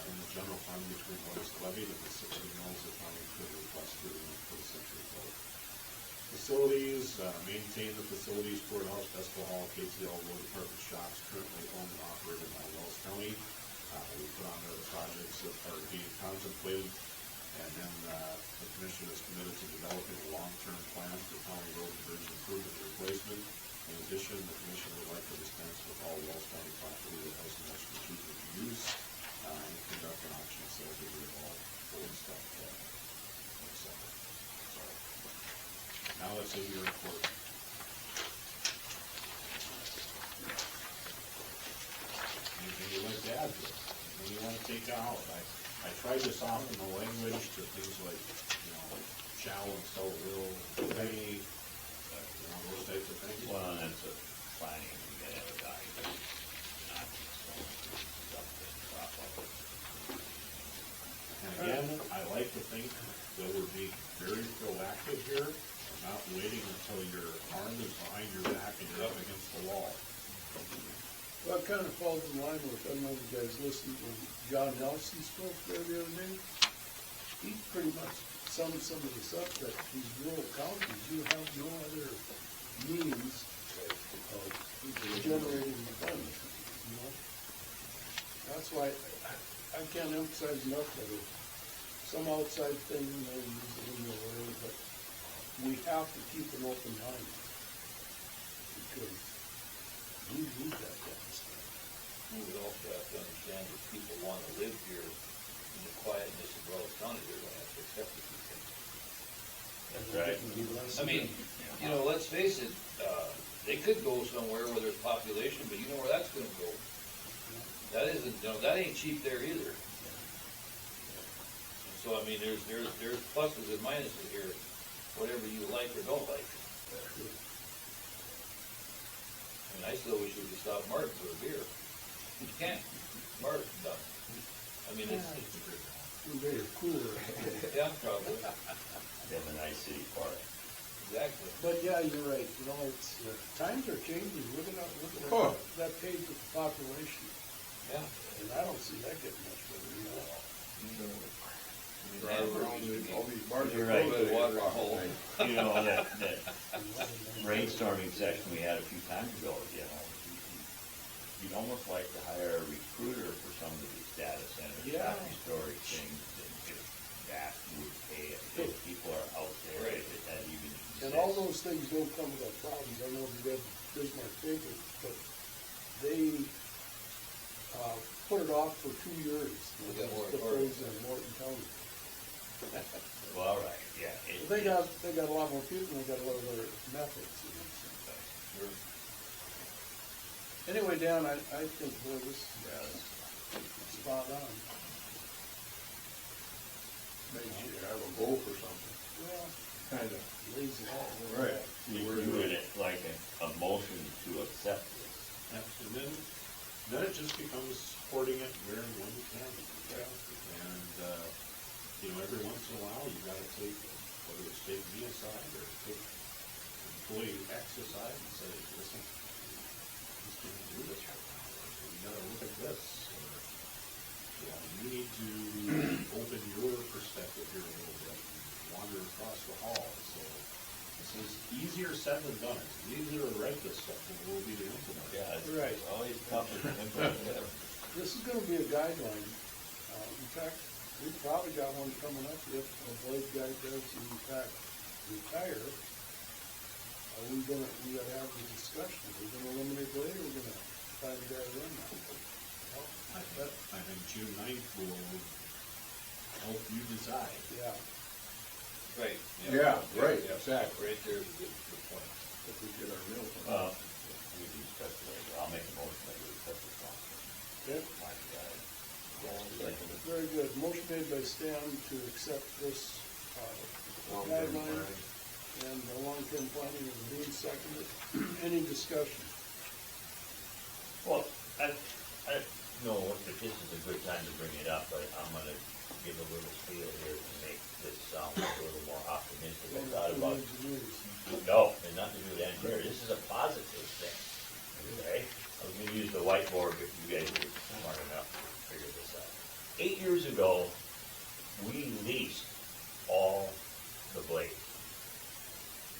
in the general fund between what is levied and the 60 mills the county could request through the first century code. Facilities, maintain the facilities, courthouse, festival hall, KTL, road department shops currently owned and operated by Wells County. We put on there the projects that are being contemplated, and then the commission is committed to developing a long-term plan for county road and bridge improvement and replacement. In addition, the commission would like to dispense with all Wells County property that has an strategic use and conduct an auction sale to get all old stuff, etc. So, now it's in your report. Anything you'd like to add to it? Anything you want to take out? I tried to soften the language to things like, shall and so will, may, those types of things. Well, that's a planning, you gotta have a document, not stuff that crop up. And again, I like to think that we're being very proactive here, and not waiting until your arm is behind your back and you're up against the wall. Well, it kind of falls in line with, I don't know if you guys listened when John Nelson spoke there the other day. He pretty much summed some of this up, that these rural counties, you have no other means of generating the funds, That's why I can't emphasize enough that it's some outside thing, use it in the way, but we have to keep an open mind. Because we need that kind of stuff. We also have to understand that people want to live here in the quietness of Wells County, they're going to have to accept it. That's right. I mean, let's face it, they could go somewhere where there's population, but you know where that's gonna go? That isn't, that ain't cheap there either. So, I mean, there's pluses and minuses here, whatever you like or don't like. I mean, I still wish we could stop Martin for a beer. You can't, Martin's done. I mean, it's Very cooler. yeah, probably, They have a nice city park. exactly. But yeah, you're right, you know, it's, times are changing, look at Oh. that page with the population, Yeah. and I don't see that getting much better, you know. Drive around with all these bars. You're right. Put water in hole. You know, that brainstorming session we had a few times ago, you know, you'd almost like to hire a recruiter for some of these data centers, Yeah. battery storage things, and if that would pay, if people are out there, Right. if that even exists. And all those things don't come without problems, I know if you read Bismarck paper, but they, put it off for 2 years. We got more The authority. things in Morton County. Well, all right, yeah. They got a lot more people, and they got a lot of other methods, you know, so. Sure. Anyway, Dan, I think, boy, this is spot on. Makes you have a goal for something, Well, kinda. lazy all over Right. that. You would like a motion to accept this. And then it just becomes supporting it where and when you can. And, you know, every once in a while, you gotta take, whether it's take me aside or take employee X aside and say, listen, just can't do this right now, or you gotta look at this, or, you know, you need to open your perspective here a little bit, and wander across the hall, so this is easier said than done. It's easier to write this stuff than it will be to implement. Yeah, Right. it's always tougher to implement it. This is gonna be a guideline. In fact, we've probably got one coming up if a blade guy does in fact retire. We gotta have the discussion. Are we gonna eliminate blade or are we gonna find a guy to run that? I think June 9th will help you decide. Yeah, Right. Yeah, right, Yeah. exactly. Right there's a good point. If we get our meals. We can discuss it later. I'll make a motion that we accept this one. okay, My guy. very good. Motion made by Stan to accept this guideline and the long-term planning is being seconded. Any discussion? Well, I know if this is a good time to bring it up, but I'm gonna give a little spiel here to make this sound a little more optimistic. I thought about, no, there's nothing to do with engineering. This is a positive thing, okay? I was gonna use the whiteboard if you guys were smart enough to figure this out. 8 years ago, we leased all the blades.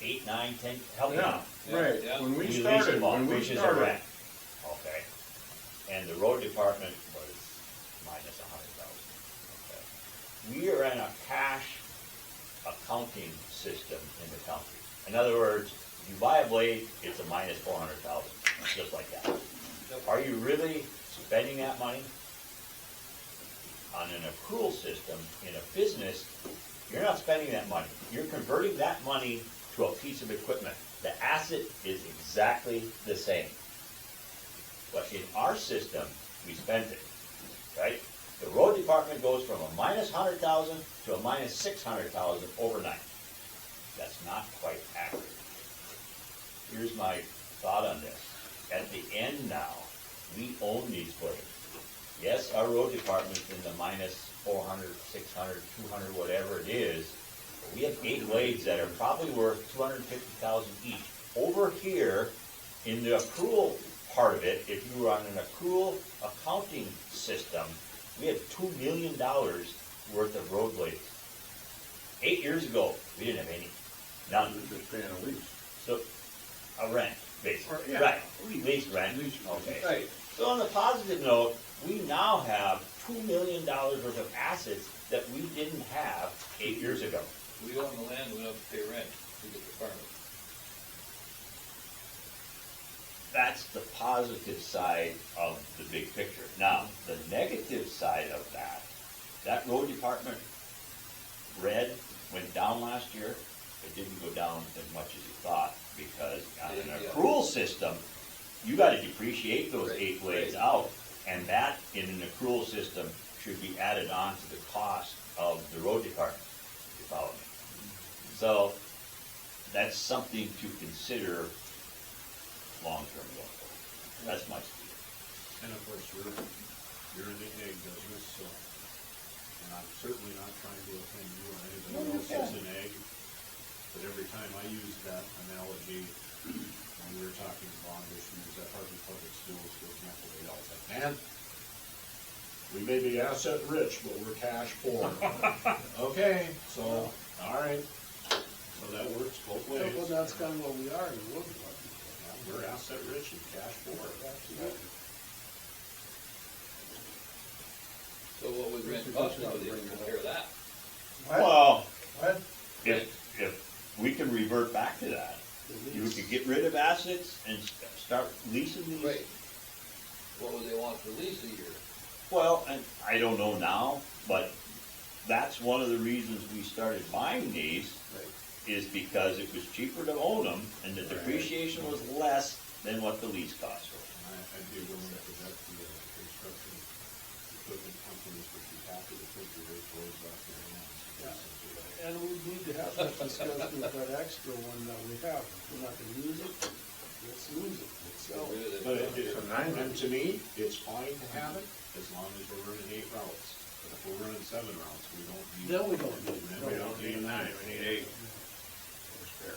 8, 9, 10, help me out. Right, Yeah. when we leased started, them all, when we which is a started. rent, okay? And the road department was minus $100,000, okay? We are in a cash accounting system in the county. In other words, you buy a blade, it's a minus 400,000, just like that. Are you really spending that money? On an accrual system in a business, you're not spending that money. You're converting that money to a piece of equipment. The asset is exactly the same. But in our system, we spend it, right? The road department goes from a minus 100,000 to a minus 600,000 overnight. That's not quite accurate. Here's my thought on this. At the end now, we own these blades. Yes, our road department's in the minus 400, 600, 200, whatever it is. But we have 8 blades that are probably worth 250,000 each. Over here, in the accrual part of it, if you were on an accrual accounting system, we had $2 million worth of road blades. 8 years ago, we didn't have any. None. We're just paying a lease. So, a rent, basically. Or, yeah, Right, lease. lease rent, Lease, okay. right. So on the positive note, we now have $2 million worth of assets that we didn't have 8 years ago. We own the land, we don't have to pay rent, we get the farmers. That's the positive side of the big picture. Now, the negative side of that road department red went down last year. It didn't go down as much as you thought, because on an Yeah. accrual system, you gotta depreciate those Right, 8 blades right. out. And that, in an accrual system, should be added on to the cost of the road department, if you follow me. So, that's something to consider long-term going forward. That's my speed. And of course, you're in the egg business, so, and I'm certainly not trying to offend you or anybody else that's in egg, but every time I use that analogy, when we were talking bond issues at Harvey Public Schools, for example, they all said, man, we may be asset rich, but we're cash poor. Okay, so, all right, so that works both ways. Well, that's kind of what we are in the road department. We're asset rich and cash poor. Absolutely. So what would rent cost nowadays compare that? Well, What? if we can revert back to that, you could get rid of assets and start leasing these. Right. What would they want for lease a year? Well, and I don't know now, but that's one of the reasons we started buying these, is because it was cheaper to own them, and the depreciation was less than what the lease cost was. I'd be willing to bet the construction equipment companies would be happy to take your rate towards off their hands. And we need to have that discussion with that extra one that we have. If we're not gonna use it, let's lose it, let's sell it. But It's a 9. and to me, it's fine to have it, as long as we're running 8 routes. But if we're running 7 routes, we don't need. Then we don't need it. Then We don't need 9, we need 8. That's fair.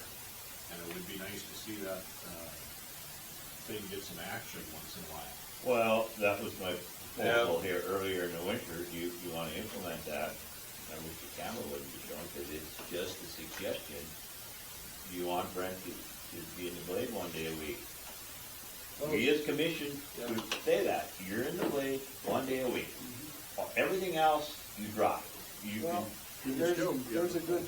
And it would be nice to see that, thing get some action once in a while. Well, that was my proposal here earlier in the winter, you wanna implement that, I wish the camera wouldn't be showing, because it's just a suggestion. You want Brent to be in the blade one day a week. We as commission would say that, you're in the blade one day a week. Everything else, you drop. You Well, can, there's a good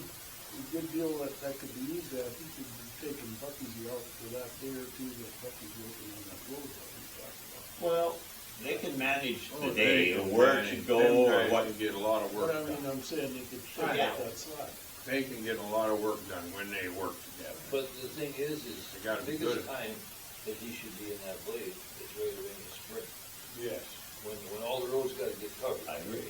deal that could be used there. I think you'd be taking Bucky's out for that day or two that Bucky's working on that road that we talked about. well, they can manage the Oh, day, they or can where manage. to go, Them or guys what. can get a lot of work But I mean, done. I'm saying they could shut Yeah. out that slot. They can get a lot of work done when they work together. But the thing is They gotta the be good biggest at time that he should be in that blade is right around the spring. Yes. When all the roads gotta get covered. I agree.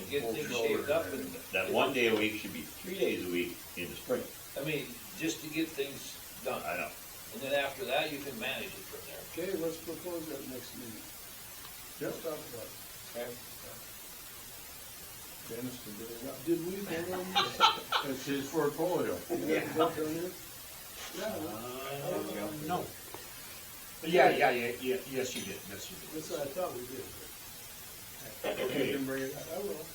Get Full things shoulder shaped up and and, That one day a week should be 3 days a week in the spring. I mean, just to get things done. I know. And then after that, you can manage it from there. Okay, let's propose that next meeting. Let's talk about it. Okay. Dennis can do it up. Did we vote on this? It's his portfolio. Did we vote on it? Yeah, No. Yeah, yes, you did, yes, you that's did. what I thought we did. Okay, You can bring it up. I will.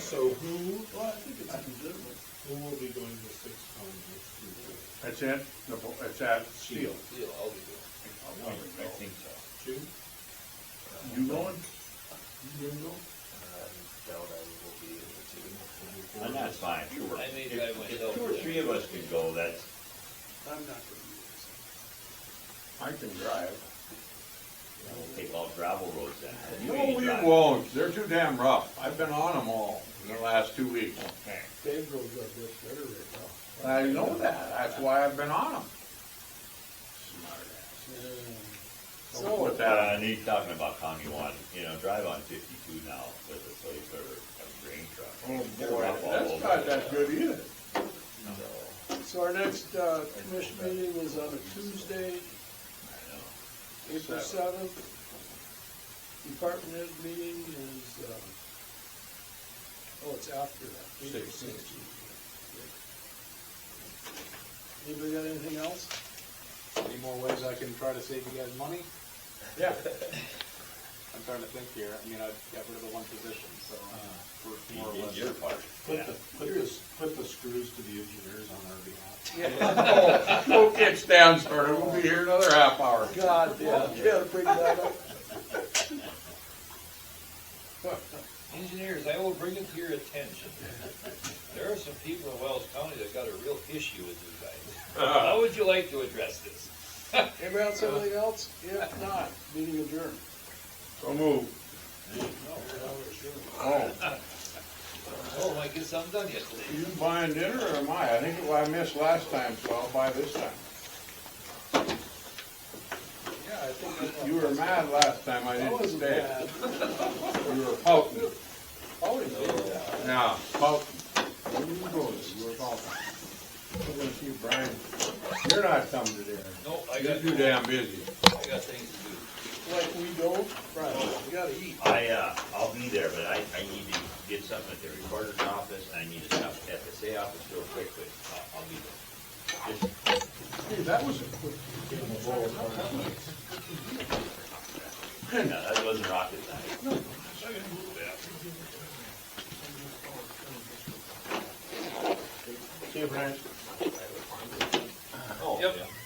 so who Well, I think it's a good one. will be going to 6 tons next Tuesday? That's it? It's that steel. Deal, I'll be doing. I think so. 2? You going? You gonna go? Doubt I will be able to. And that's fine, sure. I may If- drive if myself 2 or there. 3 of us can go, that's, I'm not gonna do this. I can drive. we'll take all gravel roads then. You No, ain't we driving. won't. They're too damn rough. I've been on them all in the last 2 weeks. Okay. Dave goes up this better right now. I know that. That's why I've been on them. Smart ass. Don't put that on. And he's talking about County One, drive on 52 now with a Toyota or a grain truck. Oh, They're boy, rough all that's over not the that place. good either. So our next, commission meeting is on a Tuesday, I know. April 7th. Department head meeting is, it's after that. April 16th. Anybody got anything else? Any more ways I can try to save you guys money? Yeah. I'm trying to think here. I mean, I got rid of the one position, so we're more or You less. did your part. Put the screws to the engineers on our behalf. Go kids down, started. We'll be here another half hour. God, yeah, you gotta bring that up. Engineers, I will bring it to your attention. There are some people in Wells County that got a real issue with you guys. How would you like to address this? Anybody else have anything else? If not, meeting adjourned. So move. Oh, Oh, I guess I'm done yet today. you buying dinner or am I? I think I missed last time, so I'll buy this time. Yeah, I think that's. You were were mad last time I That didn't wasn't stay. bad. You were pouting. Always do that. Yeah, pouting. Where you going? You were pouting. I'm gonna see Brian. You're not coming today. No, I You're got, too damn busy. I got things to do. Like we don't, Brian, we gotta eat. I'll be there, but I need to get something at the recorder's office, and I need stuff at the FSA office real quick, but I'll be there. Just, Hey, that was a quick. no, that wasn't rocket science. See you, Brian. Oh, Yep. yeah.